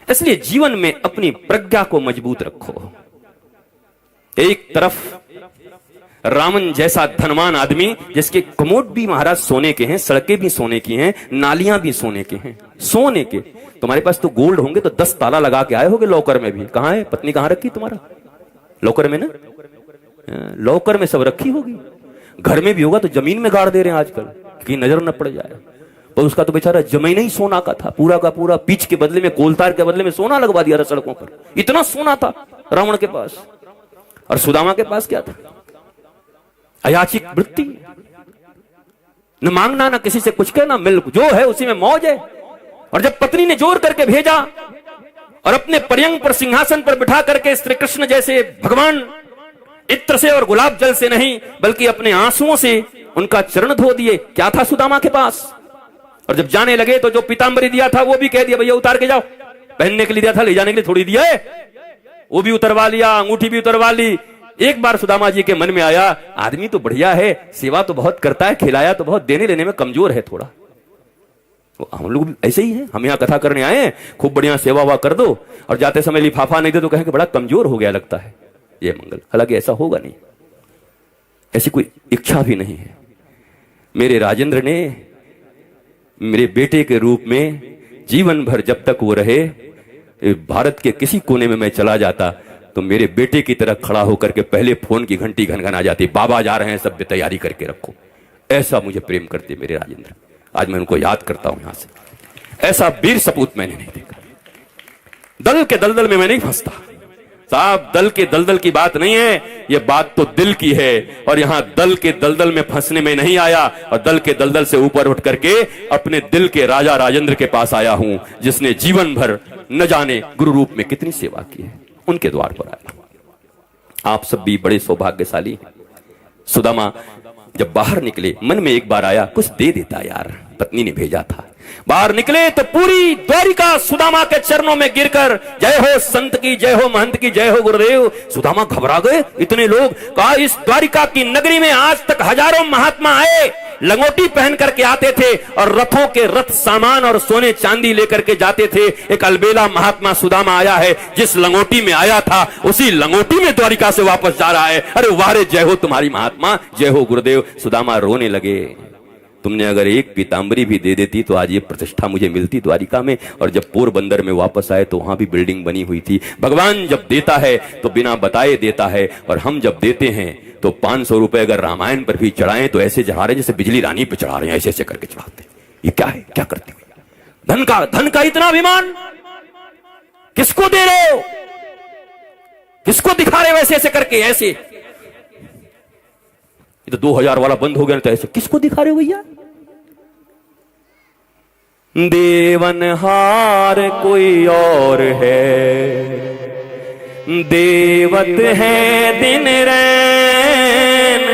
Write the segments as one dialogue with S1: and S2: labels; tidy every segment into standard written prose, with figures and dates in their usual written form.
S1: इसलिए जीवन में अपनी प्रज्ञा को मजबूत रखो। एक तरफ रावण जैसा धनवान आदमी जिसके कमोड भी महाराज सोने के हैं, सड़कें भी सोने की हैं, नालियां भी सोने के हैं, सोने के। तुम्हारे पास तो गोल्ड होंगे तो 10 ताला लगा के आए होगे लॉकर में भी। कहां है पत्नी, कहां रखी तुम्हारा? लॉकर में ना, लॉकर में सब रखी होगी। घर में भी होगा तो जमीन में गाड़ दे रहे हैं आजकल कि नजर न पड़ जाए। और उसका तो बेचारा जमीन ही सोना का था, पूरा का पूरा। पिच के बदले में, कोलतार के बदले में सोना लगवा दिया था सड़कों पर। इतना सोना था रावण के पास। और सुदामा के पास क्या था? अयाचिक वृत्ति, न मांगना, न किसी से कुछ कहना, मिल जो है उसी में मौज है। और जब पत्नी ने जोर करके भेजा और अपने पर्यंग पर, सिंहासन पर बिठा करके श्री कृष्ण जैसे भगवान इत्र से और गुलाब जल से नहीं बल्कि अपने आंसुओं से उनका चरण धो दिए, क्या था सुदामा के पास? और जब जाने लगे तो जो पीतांबरी दिया था वो भी कह दिया भैया उतार के जाओ। पहनने के लिए दिया था, ले जाने के लिए थोड़ी दिया है, वो भी उतरवा लिया, अंगूठी भी उतरवा ली। एक बार सुदामा जी के मन में आया, आदमी तो बढ़िया है, सेवा तो बहुत करता है, खिलाया तो बहुत, देने लेने में कमजोर है थोड़ा। हम लोग ऐसे ही हैं, हम यहाँ कथा करने आए हैं, खूब बढ़िया सेवा हुआ कर दो और जाते समय लिफाफा नहीं दे तो कहें कि बड़ा कमजोर हो गया लगता है ये मंगल। हालांकि ऐसा होगा नहीं, ऐसी कोई इच्छा भी नहीं है। मेरे राजेंद्र ने मेरे बेटे के रूप में जीवन भर, जब तक वो रहे, भारत के किसी कोने में मैं चला जाता तो मेरे बेटे की तरह खड़ा होकर के पहले फोन की घंटी घनघना जाती, बाबा जा रहे हैं, सब तैयारी करके रखो। ऐसा मुझे प्रेम करते मेरे राजेंद्र। आज मैं उनको याद करता हूं यहां से। ऐसा वीर सपूत मैंने नहीं देखा। दल के दलदल में मैं नहीं फंसता साहब, दल के दलदल की बात नहीं है, ये बात तो दिल की है। और यहां दल के दलदल में फंसने में नहीं आया, और दल के दलदल से ऊपर उठ करके अपने दिल के राजा राजेंद्र के पास आया हूं, जिसने जीवन भर न जाने गुरु रूप में कितनी सेवा की है, उनके द्वार पर आया। आप सब भी बड़े सौभाग्यशाली हैं। सुदामा जब बाहर निकले, मन में एक बार आया कुछ दे देता यार, पत्नी ने भेजा था। बाहर निकले तो पूरी द्वारिका सुदामा के चरणों में गिरकर जय हो संत की, जय हो महंत की, जय हो गुरुदेव। सुदामा घबरा गए, इतने लोग। कहा इस द्वारिका की नगरी में आज तक हजारों महात्मा आए, लंगोटी पहन करके आते थे और रथों के रथ सामान और सोने चांदी लेकर के जाते थे। एक अलबेला महात्मा सुदामा आया है, जिस लंगोटी में आया था उसी लंगोटी में द्वारिका से वापस जा रहा है। अरे वाह रे, जय हो तुम्हारी महात्मा, जय हो गुरुदेव। सुदामा रोने लगे, तुमने अगर एक पीतांबरी भी दे देती तो आज ये प्रतिष्ठा मुझे मिलती द्वारिका में। और जब पोरबंदर में वापस आए तो वहां भी बिल्डिंग बनी हुई थी। भगवान जब देता है तो बिना बताए देता है, और हम जब देते हैं तो 500 रुपए अगर रामायण पर भी चढ़ाएं तो ऐसे चढ़ा रहे जैसे बिजली रानी पे चढ़ा रहे हैं, ऐसे ऐसे करके चढ़ाते हैं। ये क्या है, क्या करते हो? धन का इतना अभिमान किसको दे रहे हो, किसको दिखा रहे हो ऐसे ऐसे करके? ऐसे ये तो 2000 वाला बंद हो गया, तो ऐसे किसको दिखा रहे हो भैया? देवनहार कोई और है, देवत है दिन रैन,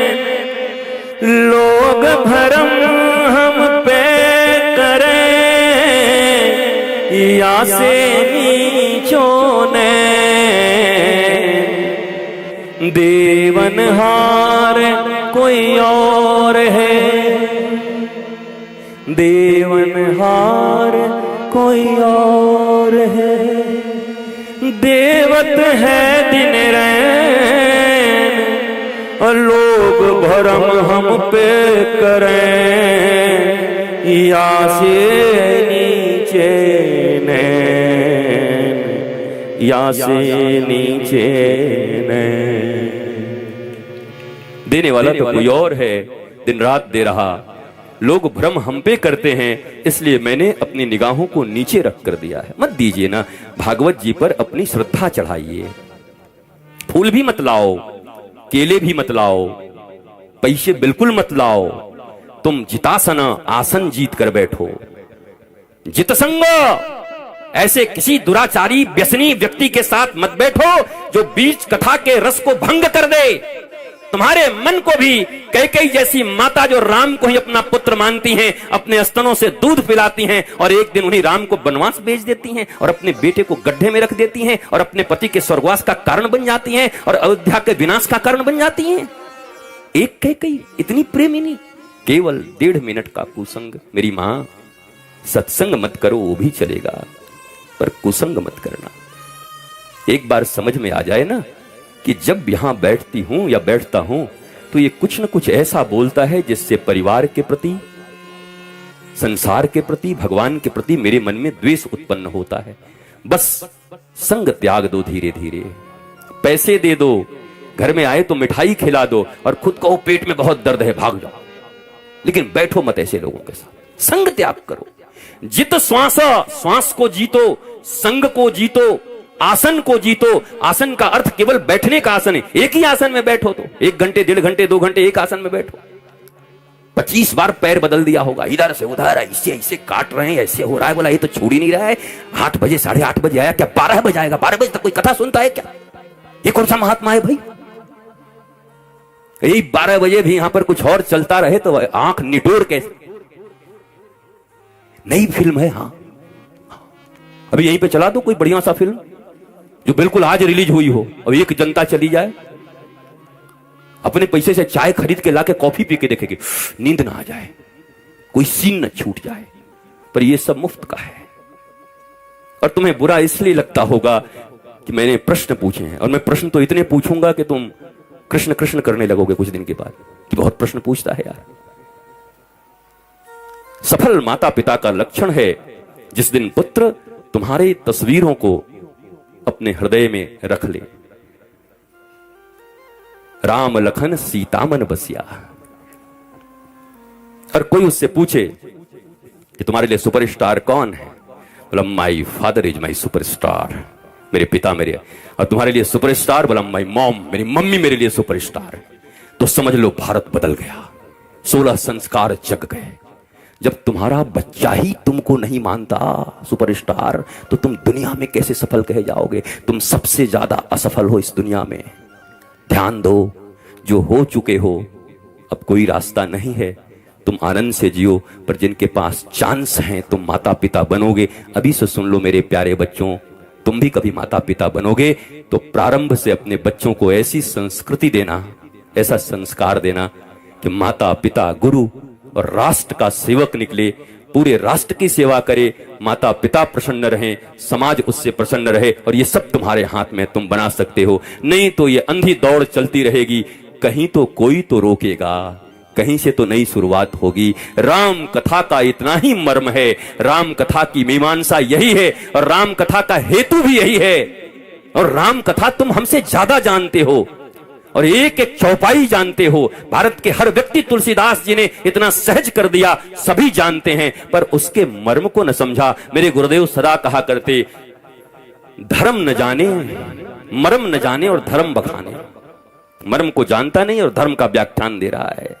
S1: लोग भरम हम पे करें या से नीचों ने। देवनहार कोई और है, देवनहार कोई और है, देवत है दिन रैन, और लोग भरम हम पे करें या से नीचे नैन, या से नीचे नैन। देने वाला तो कोई और है, दिन रात दे रहा, लोग भ्रम हम पे करते हैं, इसलिए मैंने अपनी निगाहों को नीचे रख कर दिया है। मत दीजिए ना, भागवत जी पर अपनी श्रद्धा चढ़ाइए। फूल भी मत लाओ, केले भी मत लाओ, पैसे बिल्कुल मत लाओ। तुम जितासन आसन जीत कर बैठो। जितसंग, ऐसे किसी दुराचारी व्यसनी व्यक्ति के साथ मत बैठो जो बीच कथा के रस को भंग कर दे। तुम्हारे मन को भी कैकेयी जैसी माता जो राम को ही अपना पुत्र मानती हैं, अपने स्तनों से दूध पिलाती हैं, और एक दिन उन्हीं राम को वनवास भेज देती हैं, और अपने बेटे को गड्ढे में रख देती हैं, और अपने पति के स्वर्गवास का कारण बन जाती हैं, और अयोध्या के विनाश का कारण बन जाती हैं। एक कैकेयी इतनी प्रेमिनी, केवल 1.5 मिनट का कुसंग। मेरी मां, सत्संग मत करो वो भी चलेगा, पर कुसंग मत करना। एक बार समझ में आ जाए ना कि जब यहां बैठती हूं या बैठता हूं तो ये कुछ न कुछ ऐसा बोलता है जिससे परिवार के प्रति, संसार के प्रति, भगवान के प्रति मेरे मन में द्वेष उत्पन्न होता है। बस संग त्याग दो धीरे धीरे, पैसे दे दो, घर में आए तो मिठाई खिला दो और खुद कहो पेट में बहुत दर्द है भाग जाओ, लेकिन बैठो मत ऐसे लोगों के साथ। संग त्याग करो। जित श्वास, श्वास को जीतो, संग को जीतो, आसन को जीतो। आसन का अर्थ केवल बैठने का आसन है। एक ही आसन में बैठो तो 1 घंटे, 1.5 घंटे, 2 घंटे एक आसन में बैठो। 25 बार पैर बदल दिया होगा, इधर से उधर, ऐसे ऐसे काट रहे हैं, ऐसे हो रहा है। बोला ये तो छूट ही नहीं रहा है। 8 बजे, 8:30 बजे आया क्या 12 बजे आएगा? 12 बजे तक कोई कथा सुनता है क्या? ये कौन सा महात्मा है भाई? यही 12 बजे भी यहां पर कुछ और चलता रहे तो आंख निटोर कैसे। नई फिल्म है, हाँ अभी यहीं पे चला दो कोई बढ़िया सा फिल्म जो बिल्कुल आज रिलीज हुई हो और एक जनता चली जाए, अपने पैसे से चाय खरीद के लाके कॉफी पी के देखेगी, नींद ना आ जाए, कोई सीन न छूट जाए। पर ये सब मुफ्त का है। और तुम्हें बुरा इसलिए लगता होगा कि मैंने प्रश्न पूछे हैं, और मैं प्रश्न तो इतने पूछूंगा कि तुम कृष्ण कृष्ण करने लगोगे कुछ दिन के बाद कि बहुत प्रश्न पूछता है यार। सफल माता पिता का लक्षण है जिस दिन पुत्र तुम्हारे तस्वीरों को अपने हृदय में रख ले। राम लखन सीता मन बसिया। और कोई उससे पूछे कि तुम्हारे लिए सुपरस्टार कौन है? बोला my father is my superstar, मेरे पिता मेरे। और तुम्हारे लिए सुपरस्टार? बोला माई मॉम, मेरी मम्मी मेरे लिए सुपरस्टार। तो समझ लो भारत बदल गया, 16 संस्कार जग गए। जब तुम्हारा बच्चा ही तुमको नहीं मानता सुपरस्टार, तो तुम दुनिया में कैसे सफल कहे जाओगे? तुम सबसे ज्यादा असफल हो इस दुनिया में। ध्यान दो, जो हो चुके हो अब कोई रास्ता नहीं है, तुम आनंद से जियो। पर जिनके पास चांस हैं तुम माता पिता बनोगे। अभी से सुन लो मेरे प्यारे बच्चों, तुम भी कभी माता पिता बनोगे तो प्रारंभ से अपने बच्चों को ऐसी संस्कृति देना, ऐसा संस्कार देना कि माता पिता गुरु और राष्ट्र का सेवक निकले, पूरे राष्ट्र की सेवा करे, माता पिता प्रसन्न रहें, समाज उससे प्रसन्न रहे। और ये सब तुम्हारे हाथ में, तुम बना सकते हो। नहीं तो ये अंधी दौड़ चलती रहेगी, कहीं तो कोई तो रोकेगा, कहीं से तो नई शुरुआत होगी। राम कथा का इतना ही मर्म है, राम कथा की मीमांसा यही है, और राम कथा का हेतु भी यही है। और राम कथा तुम हमसे ज्यादा जानते हो और एक एक चौपाई जानते हो। भारत के हर व्यक्ति तुलसीदास जी ने इतना सहज कर दिया, सभी जानते हैं, पर उसके मर्म को न समझा। मेरे गुरुदेव सदा कहा करते, धर्म न जाने, मर्म न जाने और धर्म बखाने। मर्म को जानता नहीं और धर्म का व्याख्यान दे रहा है।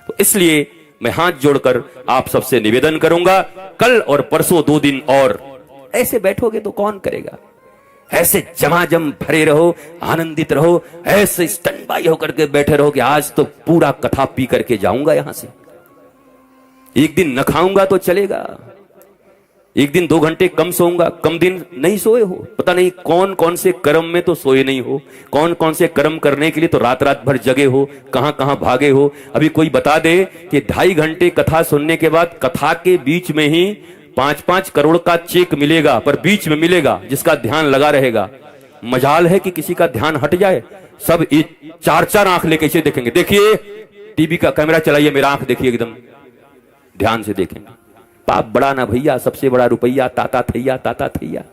S1: तो इसलिए मैं हाथ जोड़कर आप सबसे निवेदन करूंगा, कल और परसों 2 दिन और ऐसे बैठोगे तो कौन करेगा? ऐसे जमाजम भरे रहो, आनंदित रहो, ऐसे स्टैंड बाई होकर के बैठे रहो कि आज तो पूरा कथा पी करके जाऊंगा यहां से। एक दिन न खाऊंगा तो चलेगा, एक दिन 2 घंटे कम सोऊंगा, कम दिन नहीं सोए हो, पता नहीं कौन कौन से कर्म में तो सोए नहीं हो, कौन कौन से कर्म करने के लिए तो रात रात भर जगे हो, कहां कहां भागे हो। अभी कोई बता दे कि 2.5 घंटे कथा सुनने के बाद कथा के बीच में ही 5-5 करोड़ का चेक मिलेगा, पर बीच में मिलेगा जिसका ध्यान लगा रहेगा। मजाल है कि किसी का ध्यान हट जाए, सब 4-4 आंख लेके इसे देखेंगे। देखिए टीवी का कैमरा चलाइए, मेरा आंख देखिए, एकदम ध्यान से देखेंगे। पाप बड़ा ना भैया, सबसे बड़ा रुपया ताता थैया, ताता थैया।